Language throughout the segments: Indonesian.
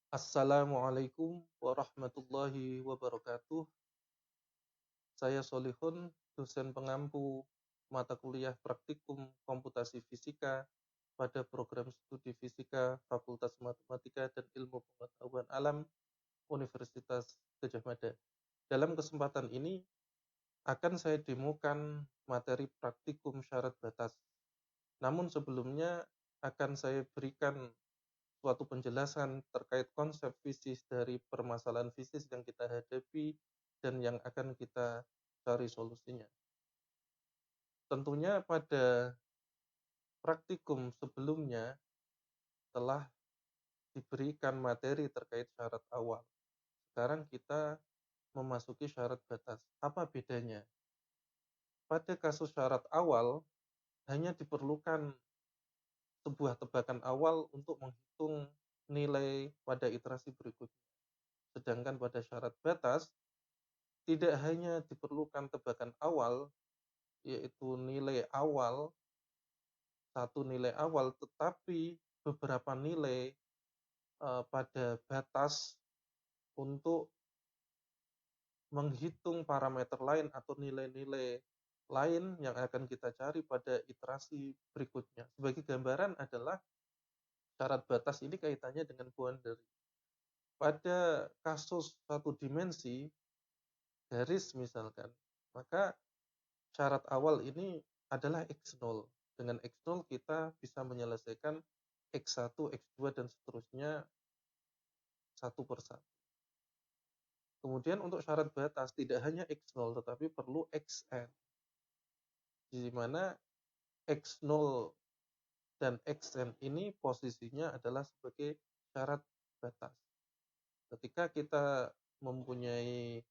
Assalamualaikum warahmatullahi wabarakatuh. Saya Solihun, dosen pengampu mata kuliah praktikum komputasi fisika pada program studi fisika Fakultas Matematika dan Ilmu Pengetahuan Alam Universitas Gadjah Mada. Dalam kesempatan ini akan saya demokan materi praktikum syarat batas. Namun sebelumnya akan saya berikan suatu penjelasan terkait konsep fisis dari permasalahan fisis yang kita hadapi dan yang akan kita cari solusinya. Tentunya pada praktikum sebelumnya telah diberikan materi terkait syarat awal. Sekarang kita memasuki syarat batas. Apa bedanya? Pada kasus syarat awal, hanya diperlukan sebuah tebakan awal untuk menghitung nilai pada iterasi berikutnya. Sedangkan pada syarat batas, tidak hanya diperlukan tebakan awal, yaitu nilai awal, satu nilai awal, tetapi beberapa nilai pada batas untuk menghitung parameter lain atau nilai-nilai lain yang akan kita cari pada iterasi berikutnya. Sebagai gambaran adalah syarat batas ini kaitannya dengan boundary. Pada kasus satu dimensi, garis misalkan, maka syarat awal ini adalah X0. Dengan X0 kita bisa menyelesaikan X1, X2, dan seterusnya satu persatu. Kemudian untuk syarat batas tidak hanya X0 tetapi perlu Xn, di mana X0 dan Xn ini posisinya adalah sebagai syarat batas. Ketika kita mempunyai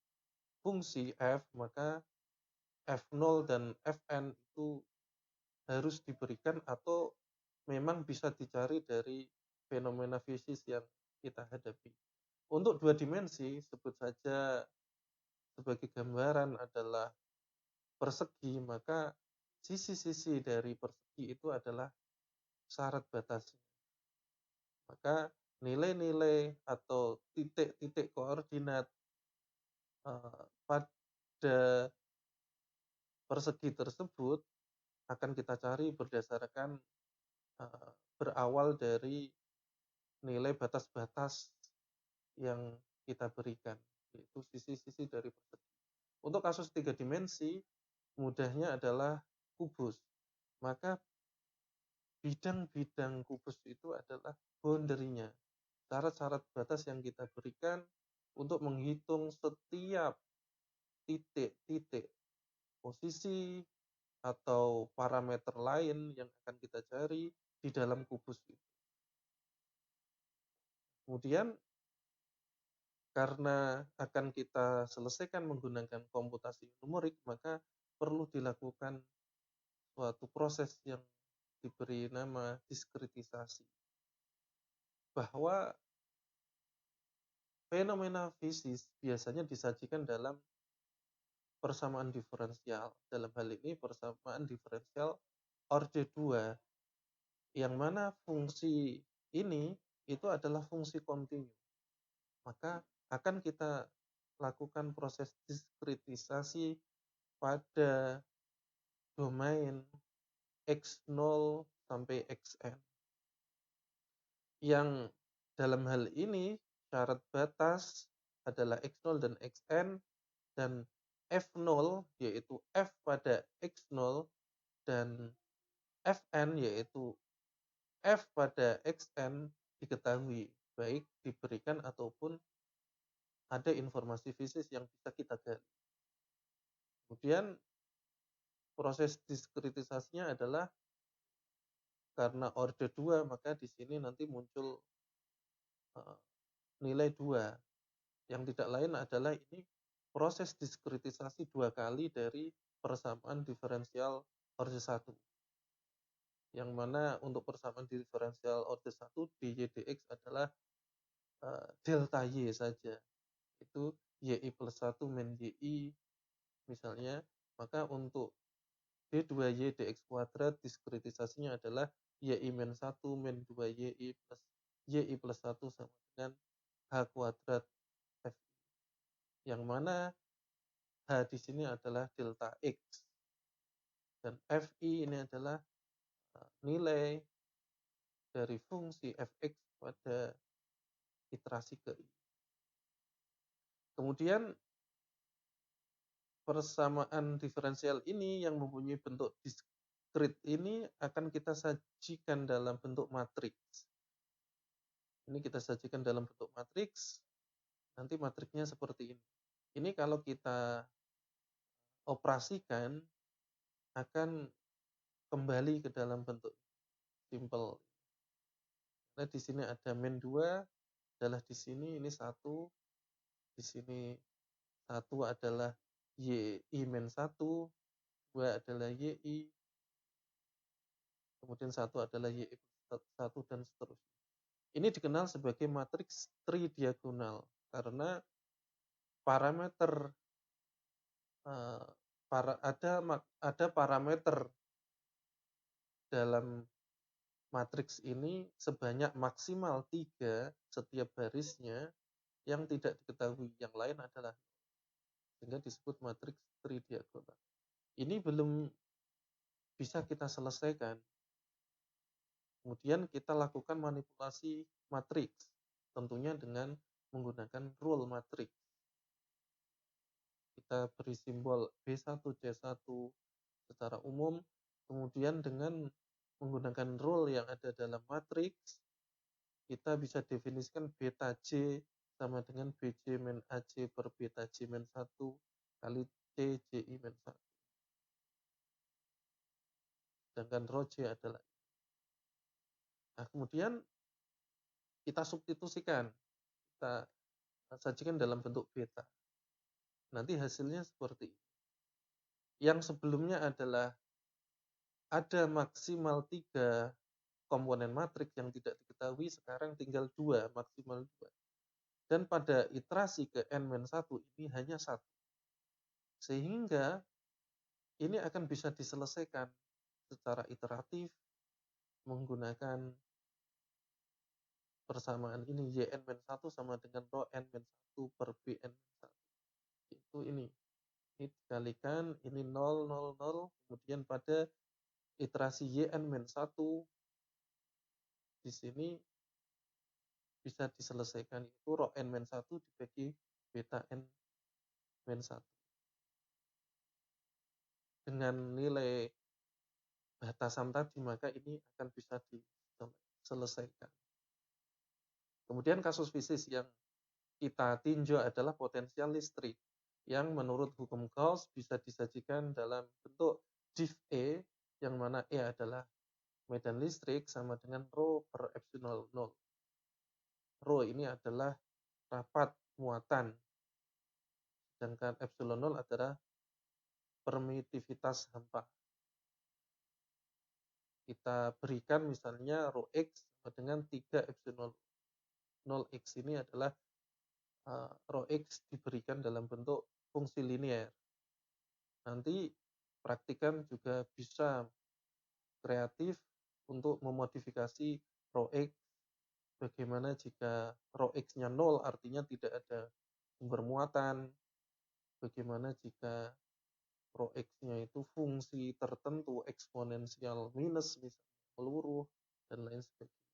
fungsi f, maka f0 dan fn itu harus diberikan atau memang bisa dicari dari fenomena fisis yang kita hadapi. Untuk dua dimensi, sebut saja sebagai gambaran adalah persegi, maka sisi-sisi dari persegi itu adalah syarat batasnya. Maka nilai-nilai atau titik-titik koordinat pada persegi tersebut akan kita cari berdasarkan berawal dari nilai batas-batas yang kita berikan, yaitu sisi-sisi dari persegi. Untuk kasus tiga dimensi, mudahnya adalah kubus. Maka bidang-bidang kubus itu adalah boundary-nya, syarat-syarat batas yang kita berikan untuk menghitung setiap titik-titik posisi atau parameter lain yang akan kita cari di dalam kubus itu. Kemudian karena akan kita selesaikan menggunakan komputasi numerik, maka perlu dilakukan suatu proses yang diberi nama diskritisasi. Bahwa fenomena fisis biasanya disajikan dalam persamaan diferensial. Dalam hal ini persamaan diferensial orde 2, yang mana fungsi ini itu adalah fungsi kontinu. Maka akan kita lakukan proses diskritisasi pada domain X0 sampai Xn. Yang dalam hal ini syarat batas adalah X0 dan Xn, dan F0 yaitu F pada X0 dan Fn yaitu F pada Xn diketahui, baik diberikan ataupun ada informasi fisis yang bisa kita gali. Kemudian proses diskritisasinya adalah karena orde 2, maka di sini nanti muncul nilai 2. Yang tidak lain adalah ini proses diskritisasi 2 kali dari persamaan diferensial orde 1. Yang mana untuk persamaan diferensial orde 1 dy dx adalah delta y saja. Itu y plus 1 min y misalnya. Maka untuk d2y dx kuadrat diskritisasinya adalah y min 1 min 2y plus y plus 1 sama dengan H kuadrat F, yang mana H di sini adalah delta X dan Fi ini adalah nilai dari fungsi Fx pada iterasi ke I. Kemudian persamaan diferensial ini yang mempunyai bentuk diskrit ini akan kita sajikan dalam bentuk matriks. Ini kita sajikan dalam bentuk matriks, nanti matriksnya seperti ini. Ini kalau kita operasikan akan kembali ke dalam bentuk simple. Nah, di sini ada min 2 adalah di sini ini 1, di sini 1 adalah YI min 1, 2 adalah YI, kemudian 1 adalah YI plus 1 dan seterusnya. Ini dikenal sebagai matriks tridiagonal karena parameter ada parameter dalam matriks ini sebanyak maksimal 3 setiap barisnya yang tidak diketahui, yang lain adalah sehingga disebut matriks tridiagonal. Ini belum bisa kita selesaikan. Kemudian kita lakukan manipulasi matriks, tentunya dengan menggunakan rule matriks. Kita beri simbol B1, C1 secara umum, kemudian dengan menggunakan rule yang ada dalam matriks, kita bisa definisikan beta J sama dengan BJ min AC per beta J min 1 kali CJI min 1. Sedangkan rho J adalah. Nah, kemudian kita substitusikan, kita sajikan dalam bentuk beta. Nanti hasilnya seperti ini. Yang sebelumnya adalah ada maksimal 3 komponen matriks yang tidak diketahui, sekarang tinggal 2, maksimal 2. Dan pada iterasi ke N-1 ini hanya 1. Sehingga ini akan bisa diselesaikan secara iteratif menggunakan persamaan ini YN-1 sama dengan rho N-1 per BN-1. Itu ini dikalikan, ini 0, 0, 0, kemudian pada iterasi YN-1 di sini bisa diselesaikan itu rho N-1 dibagi beta N-1. Dengan nilai batasan tadi, maka ini akan bisa diselesaikan. Kemudian kasus fisis yang kita tinjau adalah potensial listrik yang menurut hukum Gauss bisa disajikan dalam bentuk div E, yang mana E adalah medan listrik sama dengan rho per epsilon 0. Rho ini adalah rapat muatan, sedangkan epsilon 0 adalah permitivitas hampa. Kita berikan misalnya rho X sama dengan 3 epsilon 0X ini adalah rho X diberikan dalam bentuk fungsi linear. Nanti praktikan juga bisa kreatif untuk memodifikasi rho X. Bagaimana jika rho X-nya 0 artinya tidak ada sumber muatan. Bagaimana jika rho X-nya itu fungsi tertentu eksponensial minus misalnya meluruh dan lain sebagainya.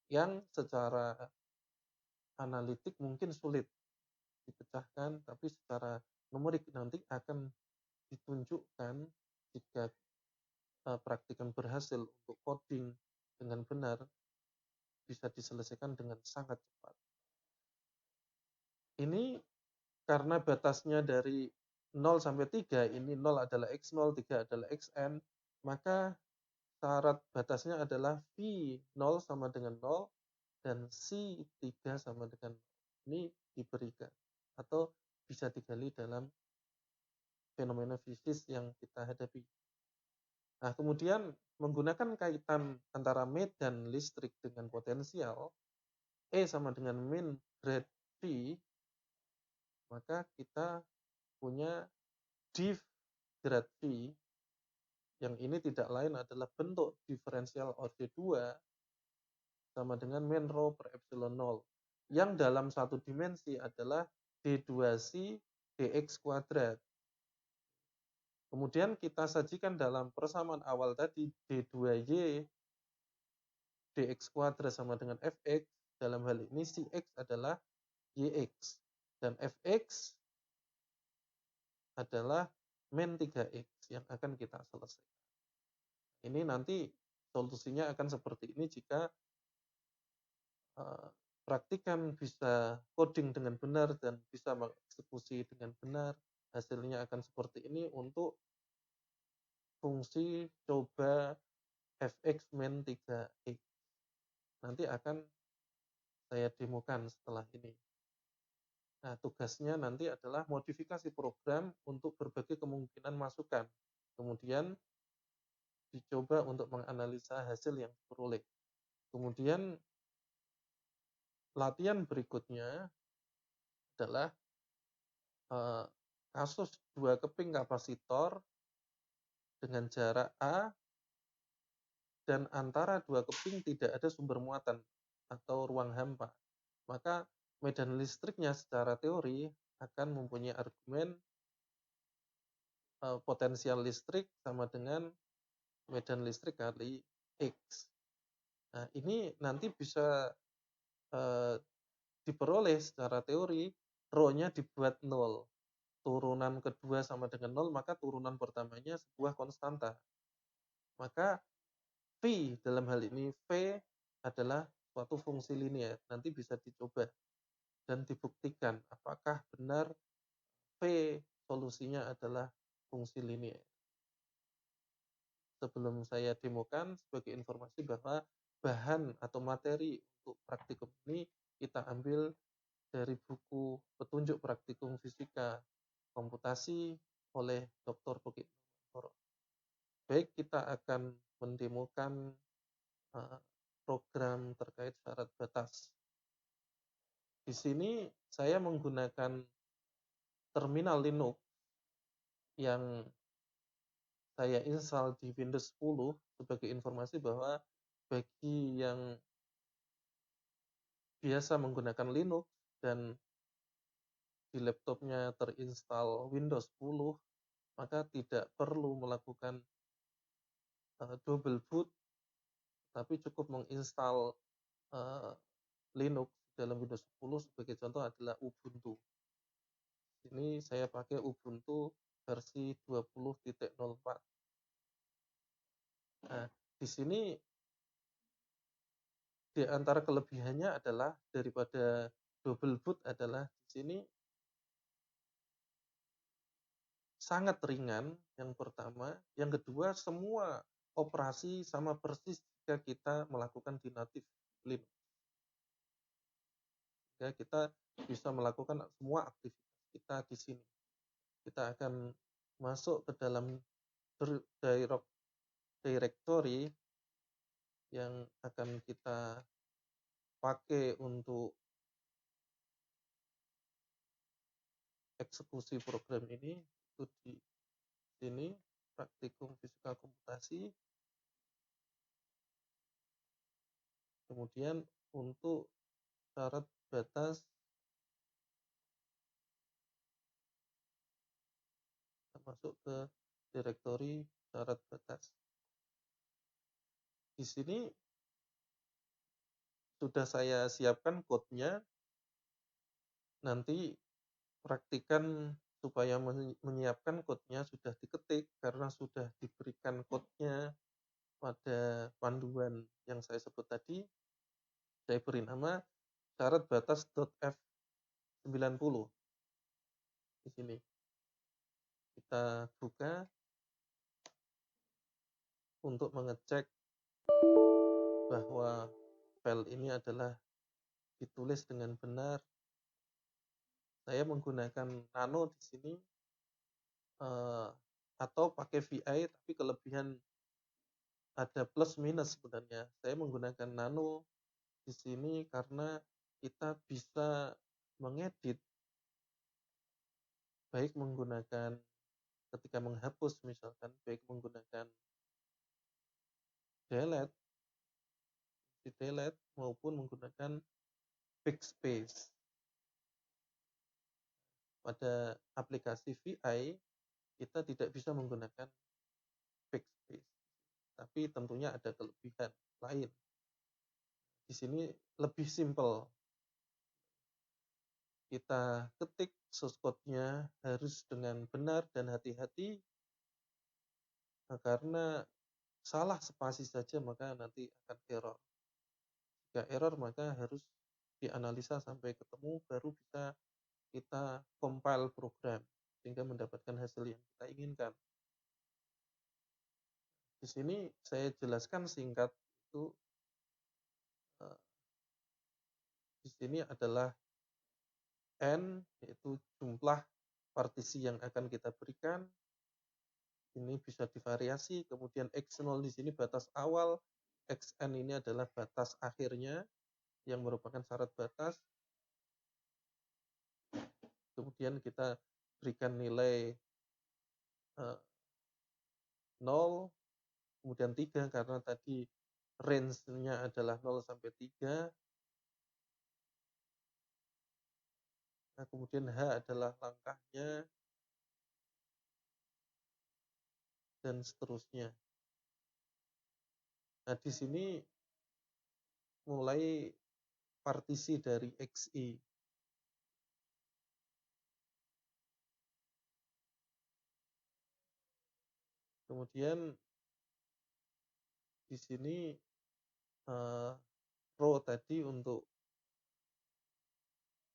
Yang secara analitik mungkin sulit dipecahkan, tapi secara numerik nanti akan ditunjukkan jika praktikan berhasil untuk coding dengan benar, bisa diselesaikan dengan sangat cepat. Ini karena batasnya dari 0 sampai 3, ini 0 adalah X0, 3 adalah Xn, maka syarat batasnya adalah V 0 sama dengan 0 dan C 3 sama dengan 0. Ini diberikan atau bisa digali dalam fenomena fisis yang kita hadapi. Nah, kemudian menggunakan kaitan antara medan listrik dengan potensial, E sama dengan min grad V, maka kita punya div grad V, yang ini tidak lain adalah bentuk diferensial orde 2 sama dengan min rho per epsilon 0. yang dalam satu dimensi adalah D2C dx kuadrat. Kemudian kita sajikan dalam persamaan awal tadi D2Y dx kuadrat sama dengan fx, dalam hal ini si x adalah yx, dan fx adalah min 3x yang akan kita selesaikan. Ini nanti solusinya akan seperti ini jika praktikan bisa coding dengan benar dan bisa mengeksekusi dengan benar, hasilnya akan seperti ini untuk fungsi coba fx min 3x. Nanti akan saya demokan setelah ini. Nah, tugasnya nanti adalah modifikasi program untuk berbagai kemungkinan masukan. Kemudian dicoba untuk menganalisa hasil yang diperoleh. Kemudian latihan berikutnya adalah kasus dua keping kapasitor dengan jarak A dan antara dua keping tidak ada sumber muatan atau ruang hampa. Maka medan listriknya secara teori akan mempunyai argumen potensial listrik sama dengan medan listrik kali X. Nah, ini nanti bisa diperoleh secara teori, rho-nya dibuat 0. Turunan kedua sama dengan 0, maka turunan pertamanya sebuah konstanta. Maka V dalam hal ini, V adalah suatu fungsi linear. Nanti bisa dicoba dan dibuktikan apakah benar V solusinya adalah fungsi linear. Sebelum saya demokan, sebagai informasi bahwa bahan atau materi untuk praktikum ini kita ambil dari buku petunjuk praktikum fisika komputasi oleh Dr. Bukit Nugroho. Baik, kita akan mendemokan program terkait syarat batas. Di sini saya menggunakan terminal Linux yang saya install di Windows 10 sebagai informasi bahwa bagi yang biasa menggunakan Linux dan di laptopnya terinstall Windows 10, maka tidak perlu melakukan double boot, tapi cukup menginstal Linux dalam Windows 10. Sebagai contoh adalah Ubuntu. Ini saya pakai Ubuntu versi 20.04. Nah, di sini di antara kelebihannya adalah daripada double boot adalah di sini sangat ringan yang pertama, yang kedua semua operasi sama persis jika kita melakukan di native Linux. Ya, kita bisa melakukan semua aktivitas kita di sini. Kita akan masuk ke dalam directory yang akan kita pakai untuk eksekusi program ini, itu di sini praktikum fisika komputasi. Kemudian untuk syarat batas masuk ke directory syarat batas. Di sini sudah saya siapkan code-nya. Nanti praktikan supaya menyiapkan code-nya sudah diketik karena sudah diberikan code-nya pada panduan yang saya sebut tadi. Saya beri nama syarat batas .f90. Di sini kita buka untuk mengecek bahwa file ini adalah ditulis dengan benar. Saya menggunakan nano di sini atau pakai VI, tapi kelebihan ada plus minus sebenarnya. Saya menggunakan nano di sini karena kita bisa mengedit baik menggunakan ketika menghapus misalkan, baik menggunakan delete maupun menggunakan backspace. Pada aplikasi VI, kita tidak bisa menggunakan backspace, tapi tentunya ada kelebihan lain. Di sini lebih simpel. Kita ketik source code-nya harus dengan benar dan hati-hati, karena salah spasi saja maka nanti akan error. Jika error maka harus dianalisa sampai ketemu, baru bisa kita compile program sehingga mendapatkan hasil yang kita inginkan. Di sini saya jelaskan singkat itu, di sini adalah n, yaitu jumlah partisi yang akan kita berikan. Ini bisa divariasi. Kemudian x0 di sini batas awal, xn ini adalah batas akhirnya yang merupakan syarat batas. Kemudian kita berikan nilai 0, kemudian 3 karena tadi range-nya adalah 0 sampai 3. Nah, kemudian H adalah langkahnya, dan seterusnya. Nah, di sini mulai partisi dari XI. Kemudian di sini row tadi untuk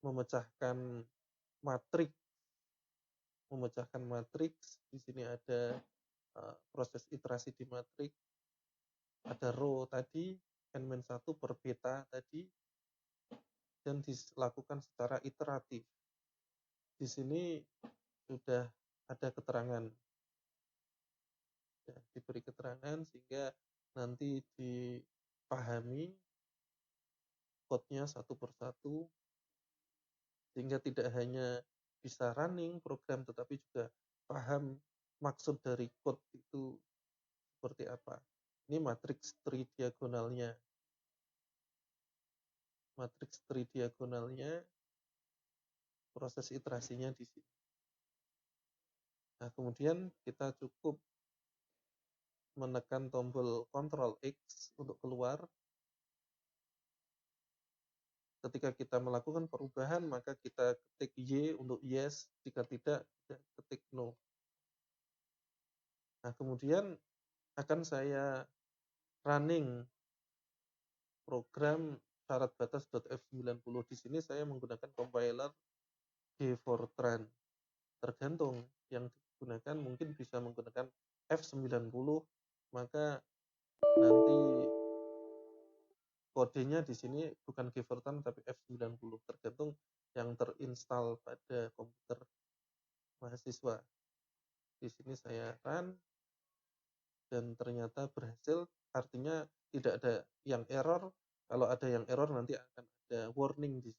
memecahkan matriks. Di sini ada proses iterasi di matriks. Ada row tadi, n-1 per beta tadi, dan dilakukan secara iteratif. Di sini sudah ada keterangan, ya, diberi keterangan sehingga nanti dipahami code-nya satu persatu, sehingga tidak hanya bisa running program tetapi juga paham maksud dari code itu seperti apa. Ini matriks tridiagonalnya. Proses iterasinya di sini. Nah, kemudian kita cukup menekan tombol Ctrl X untuk keluar. Ketika kita melakukan perubahan, maka kita ketik Y untuk yes, jika tidak, kita ketik no. Nah, kemudian akan saya running program syarat batas.f90. Di sini saya menggunakan compiler Gfortran. Tergantung yang digunakan, mungkin bisa menggunakan F90, maka nanti kodenya di sini bukan Gfortran tapi F90, tergantung yang terinstall pada komputer mahasiswa. Di sini saya run dan ternyata berhasil, artinya tidak ada yang error. Kalau ada yang error nanti akan ada warning di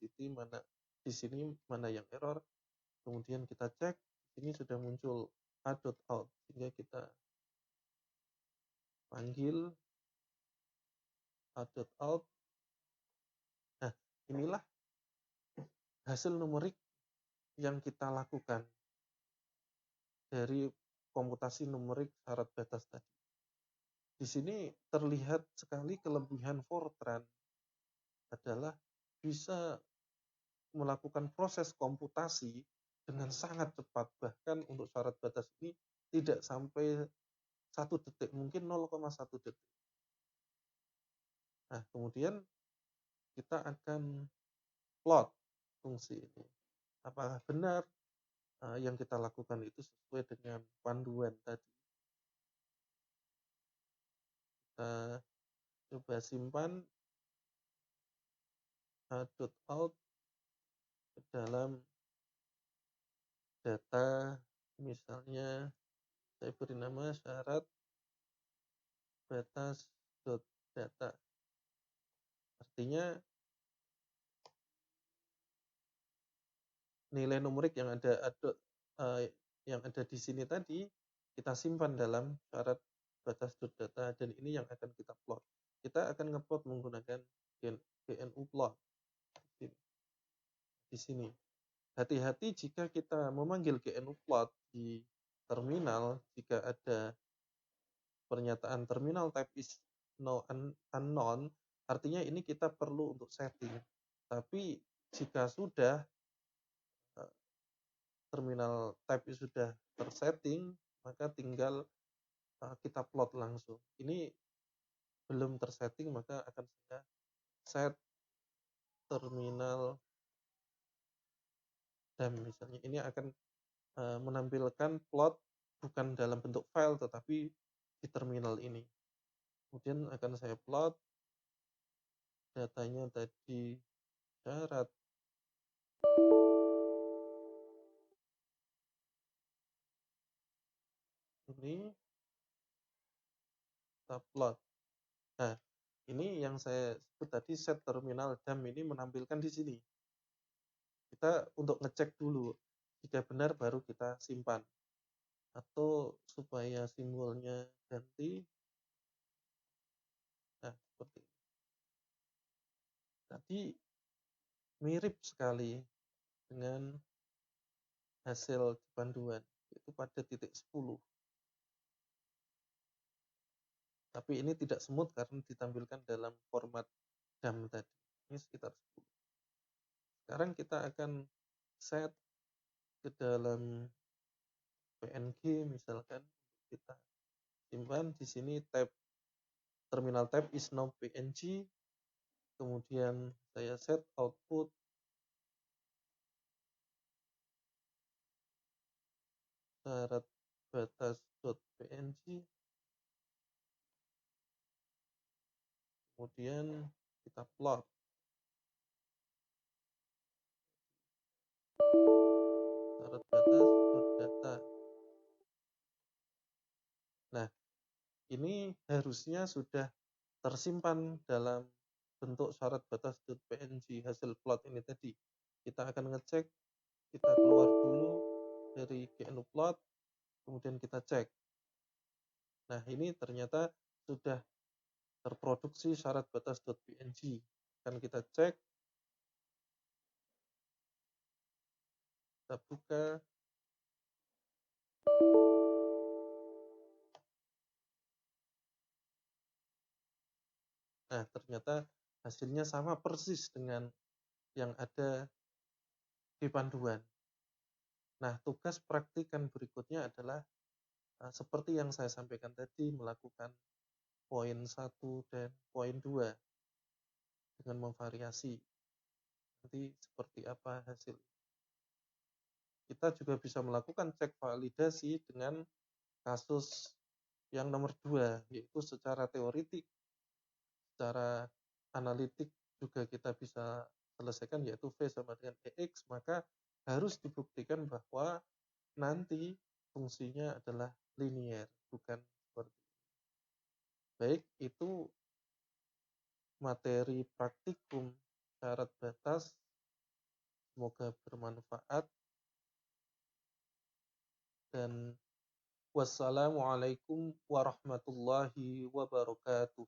sini mana yang error. Kemudian kita cek, ini sudah muncul a.out, sehingga kita panggil a.out. Nah, inilah hasil numerik yang kita lakukan dari komputasi numerik syarat batas tadi. Di sini terlihat sekali kelebihan Fortran adalah bisa melakukan proses komputasi dengan sangat cepat. Bahkan untuk syarat batas ini tidak sampai 1 detik, mungkin 0,1 detik. Nah, kemudian kita akan plot fungsi ini. Apakah benar yang kita lakukan itu sesuai dengan panduan tadi. Kita coba simpan a.out ke dalam data, misalnya saya beri nama syarat batas.data. Artinya nilai numerik yang ada di sini tadi kita simpan dalam syarat batas.data, dan ini yang akan kita plot. Kita akan ngeplot menggunakan GNU plot. di sini. Hati-hati jika kita memanggil GNU-plot di terminal, jika ada pernyataan terminal type is unknown, artinya ini kita perlu untuk setting. Tapi jika sudah terminal type sudah tersetting, maka tinggal kita plot langsung. Ini belum tersetting, maka akan saya set terminal DAM misalnya. Ini akan menampilkan plot bukan dalam bentuk file tetapi di terminal ini. Kemudian akan saya plot datanya tadi syarat ini kita plot. Nah, ini yang saya sebut tadi set terminal DAM ini menampilkan di sini. Kita untuk ngecek dulu, jika benar baru kita simpan. Atau supaya simbolnya ganti, nah seperti ini. Tadi mirip sekali dengan hasil panduan, yaitu pada titik 10. Tapi ini tidak smooth karena ditampilkan dalam format DAM tadi. Ini sekitar 10. Sekarang kita akan set ke dalam PNG misalkan, kita simpan di sini tab terminal tab is now PNG, kemudian saya set output syarat batas.png, kemudian kita plot syarat batas.data. Nah, ini harusnya sudah tersimpan dalam bentuk syarat batas.png hasil plot ini tadi. Kita akan ngecek, kita keluar dulu dari GNU plot, kemudian kita cek. Nah, ini ternyata sudah terproduksi syarat batas.png. Akan kita cek, kita buka. Nah, ternyata hasilnya sama persis dengan yang ada di panduan. Nah, tugas praktikan berikutnya adalah seperti yang saya sampaikan tadi, melakukan poin 1 dan poin 2 dengan memvariasi. Nanti seperti apa hasil. Kita juga bisa melakukan cek validasi dengan kasus yang nomor 2, yaitu secara teoritik, secara analitik juga kita bisa selesaikan, yaitu V sama dengan EX, maka harus dibuktikan bahwa nanti fungsinya adalah linear, bukan seperti ini. Baik, itu materi praktikum syarat batas. Semoga bermanfaat. Dan wassalamualaikum warahmatullahi wabarakatuh.